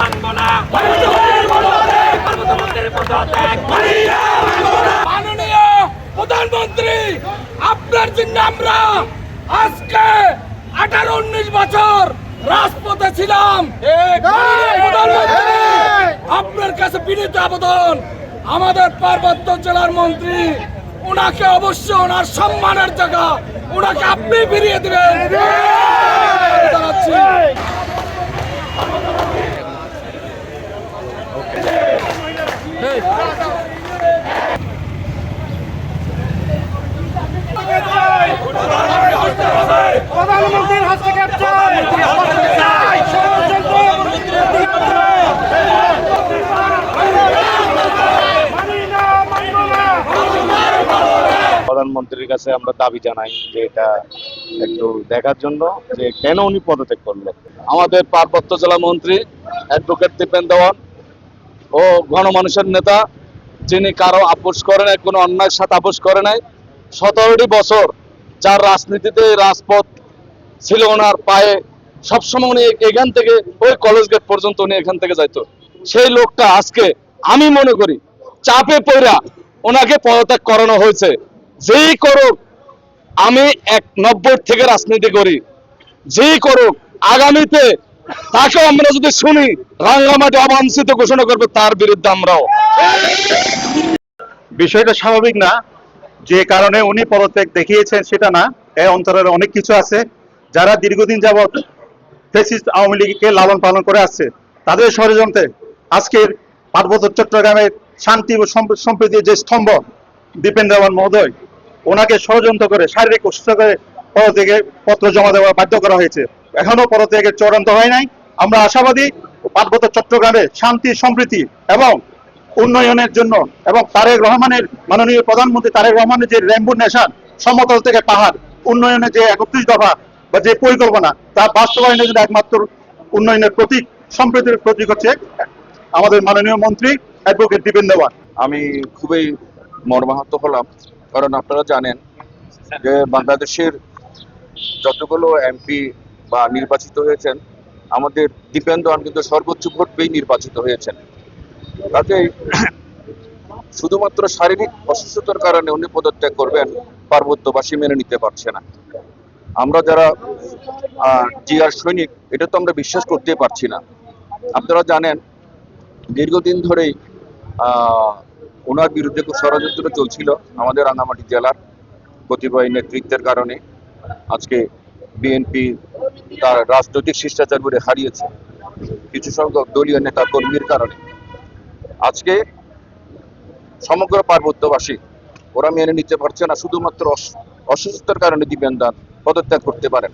মানব না মাননীয় প্রধানমন্ত্রী, আপনার জন্য আমরা আজকে 18-19 বছর রাজপথে ছিলাম। প্রধানমন্ত্রী, আপনার কাছে বিনীত আবেদন, আমাদের পার্বত্য জেলার মন্ত্রী, ওনাকে অবশ্যই ওনার সম্মানের জায়গা ওনাকে আপনি ফিরিয়ে দিবেন। জানাচ্ছি প্রধানমন্ত্রীর হস্তক্ষেপ চাই। প্রধানমন্ত্রীর কাছে আমরা দাবি জানাই যে এটা একটু দেখার জন্য যে কেন উনি পদত্যাগ করলেন। আমাদের পার্বত্য জেলা মন্ত্রী অ্যাডভোকেট দীপেন দেওয়ান ও গণমানুষের নেতা, যিনি কারো আপোষ করে নাই, কোনো অন্যায়ের সাথে আপোষ করে নাই। 17টি বছর যার রাজনীতিতে রাজপথ ছিল ওনার পায়ে, সবসময় উনি এখান থেকে ওই কলেজ গেট পর্যন্ত উনি এখান থেকে যাইতো। সেই লোকটা আজকে আমি মনে করি চাপে পড়া ওনাকে পদত্যাগ করানো হয়েছে। যেই করুক, আমি 90 থেকে রাজনীতি করি, যেই করুক আগামীতে তাকে আমরা যদি শুনি রাঙ্গামাটি অবাঞ্ছিত ঘোষণা করবে, তার বিরুদ্ধে আমরাও। বিষয়টা স্বাভাবিক না, যে কারণে উনি পদত্যাগ দেখিয়েছেন সেটা না। এই অন্তরের অনেক কিছু আছে। যারা দীর্ঘদিন যাবৎ ফ্যাসিস্ট আওয়ামী লীগকে লালন পালন করে আসছে, তাদের ষড়যন্ত্রে আজকের পার্বত্য চট্টগ্রামের শান্তি ও সম্প্রীতির যে স্তম্ভ দীপেন দেওয়ান মহোদয়, ওনাকে ষড়যন্ত্র করে শারীরিক অসুস্থ করে পদত্যাগের পত্র জমা দেওয়া বাধ্য করা হয়েছে। এখনো পদত্যাগের চূড়ান্ত হয় নাই। আমরা আশাবাদী পার্বত্য চট্টগ্রামে শান্তি, সম্প্রীতি এবং উন্নয়নের জন্য, এবং তারেক রহমানের, মাননীয় প্রধানমন্ত্রী তারেক রহমানের যে রেইনবো নেশন, সমতল থেকে পাহাড় উন্নয়নের যে 31 দফা বা যে পরিকল্পনা, তা বাস্তবায়নের জন্য একমাত্র উন্নয়নের প্রতীক, সম্প্রীতির প্রতীক হচ্ছে আমাদের মাননীয় মন্ত্রী অ্যাডভোকেট দীপেন দেওয়ান। আমি খুবই মর্মাহত হলাম, কারণ আপনারা জানেন যে বাংলাদেশের যতগুলো এমপি বা নির্বাচিত হয়েছেন, আমাদের দীপেন দেওয়ান কিন্তু সর্বোচ্চ ভোট পেয়ে নির্বাচিত হয়েছেন। তাতে শুধুমাত্র শারীরিক অসুস্থতার কারণে উনি পদত্যাগ করবেন, পার্বত্যবাসী মেনে নিতে পারছে না। আমরা যারা জিআর সৈনিক, এটা তো আমরা বিশ্বাস করতে পারছি না। আপনারা জানেন দীর্ঘদিন ধরেই ওনার বিরুদ্ধে খুব ষড়যন্ত্র চলছিল আমাদের রাঙ্গামাটি জেলার কতিপয় নেতৃত্বের কারণে। আজকে বিএনপি তার রাজনৈতিক শিষ্টাচার করে হারিয়েছে কিছু সংখ্যক দলীয় নেতা কর্মীর কারণে। আজকে সমগ্র পার্বত্যবাসী ওরা মেনে নিতে পারছে না, শুধুমাত্র অসুস্থতার কারণে দীপেন দেওয়ান পদত্যাগ করতে পারেন।